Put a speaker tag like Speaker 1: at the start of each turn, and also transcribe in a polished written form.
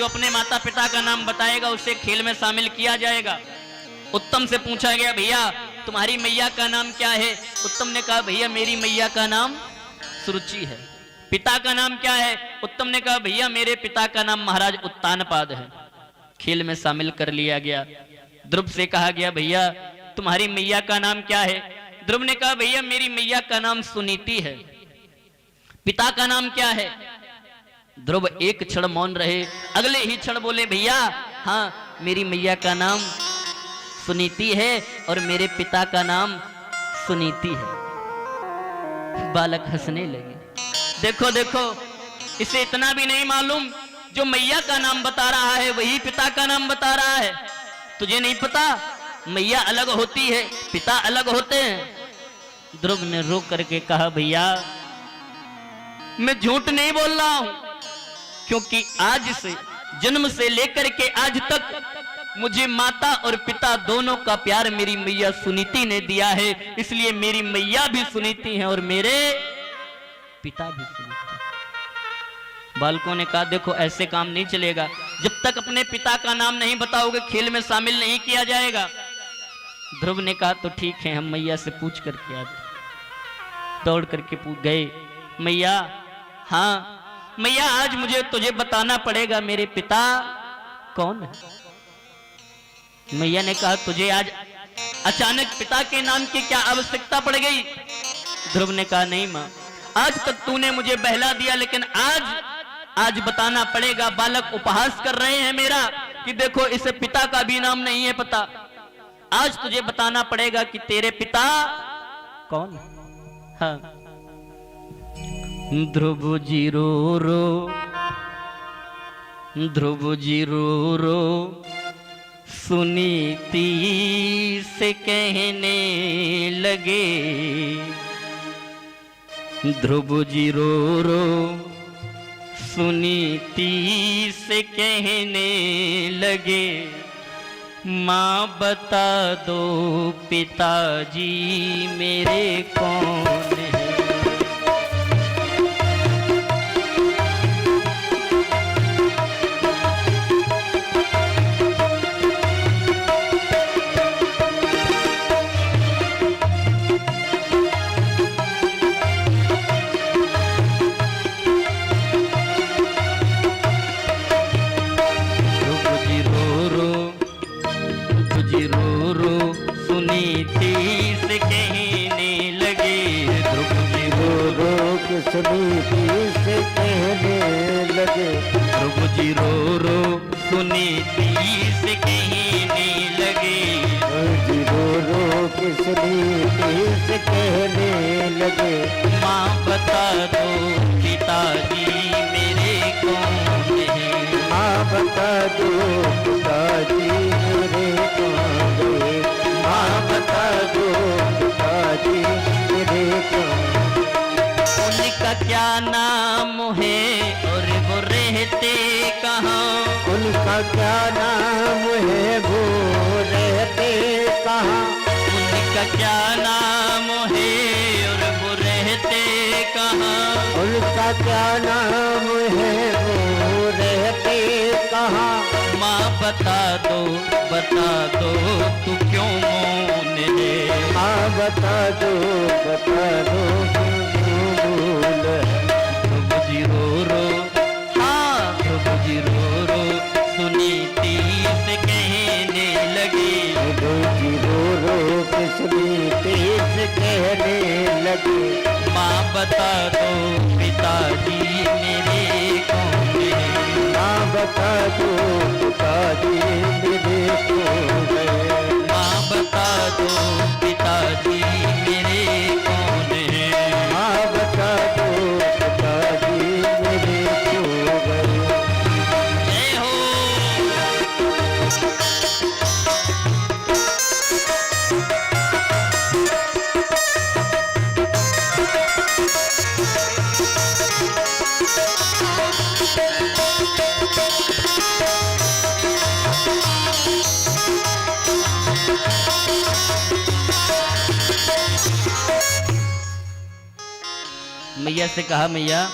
Speaker 1: जो अपने माता पिता का नाम बताएगा उसे खेल में शामिल किया जाएगा। उत्तम से पूछा गया, भैया तुम्हारी मैया का नाम क्या है? उत्तम ने कहा, भैया मेरी मैया का नाम सुरुचि है। पिता का नाम क्या है? उत्तम ने कहा, भैया मेरे पिता का नाम महाराज उत्तानपाद है। खेल में शामिल कर लिया गया। ध्रुव से कहा गया, भैया तुम्हारी मैया का नाम क्या है? ध्रुव ने कहा, भैया मेरी मैया का नाम सुनीति है। पिता का नाम क्या है? ध्रुव एक क्षण मौन रहे, अगले ही क्षण बोले, भैया हाँ मेरी मैया का नाम सुनीति है और मेरे पिता का नाम सुनीति है। बालक हंसने लगे। देखो देखो, इसे इतना भी नहीं मालूम, जो मैया का नाम बता रहा है वही पिता का नाम बता रहा है। तुझे नहीं पता मैया अलग होती है, पिता अलग होते हैं। ध्रुव ने रो करके कहा, भैया मैं झूठ नहीं बोल रहा हूं, क्योंकि आज से जन्म से लेकर के आज तक मुझे माता और पिता दोनों का प्यार मेरी मैया सुनीति ने दिया है, इसलिए मेरी मैया भी सुनीति है और मेरे पिता भी सुनीति है। बालकों ने कहा, देखो ऐसे काम नहीं चलेगा, जब तक अपने पिता का नाम नहीं बताओगे खेल में शामिल नहीं किया जाएगा। ध्रुव ने कहा, तो ठीक है हम मैया से पूछ करके आते। दौड़ करके पूछ गए, मैया हाँ मैया आज मुझे तुझे बताना पड़ेगा मेरे पिता कौन है। मैया ने कहा, तुझे आज अचानक पिता के नाम की क्या आवश्यकता पड़ गई? ध्रुव ने कहा, नहीं मां, आज तक तूने मुझे बहला दिया, लेकिन आज बताना पड़ेगा। बालक उपहास कर रहे हैं मेरा कि देखो इसे पिता का भी नाम नहीं है पता। आज तुझे बताना पड़ेगा कि तेरे पिता कौन है। हाँ। ध्रुव जी रो रो, ध्रुव जी रो रो सुनीति से कहने लगे। ध्रुव जी रो रो सुनीति से कहने लगे, माँ बता दो पिताजी मेरे कौन है।
Speaker 2: सुनीति से कहने लगे,
Speaker 1: ध्रुव जी रो रो सुनीति से कहने लगे,
Speaker 2: जी रो रो के सुनीति से कहने लगे,
Speaker 1: माँ बता दो पिताजी मेरे कौन है।
Speaker 2: माँ बता दो पिताजी मेरे कौन है। माँ बता दो पिताजी मेरे कौन।
Speaker 1: उनका क्या नाम है और वो रहते कहाँ?
Speaker 2: उनका क्या नाम है वो रहते कहाँ?
Speaker 1: उनका क्या नाम है और वो रहते कहाँ?
Speaker 2: उनका क्या नाम है वो रहते कहाँ?
Speaker 1: माँ बता दो तू क्यों मौन है।
Speaker 2: माँ बता दो
Speaker 1: ध्रुव जी रो रो, हाँ ध्रुव जी रो रो सुनीति से कहने लगे,
Speaker 2: ध्रुव जी रो रो सुनीति से कहने लगे,
Speaker 1: माँ बता दो पिताजी मेरे कौन है।
Speaker 2: माँ बता दो पिताजी मेरे कौन है।
Speaker 1: माँ बता दो पिताजी मेरे कौन है।
Speaker 2: माँ बता दो पिताजी मेरे कौन है।
Speaker 1: जय हो। मैया से कहा, मैया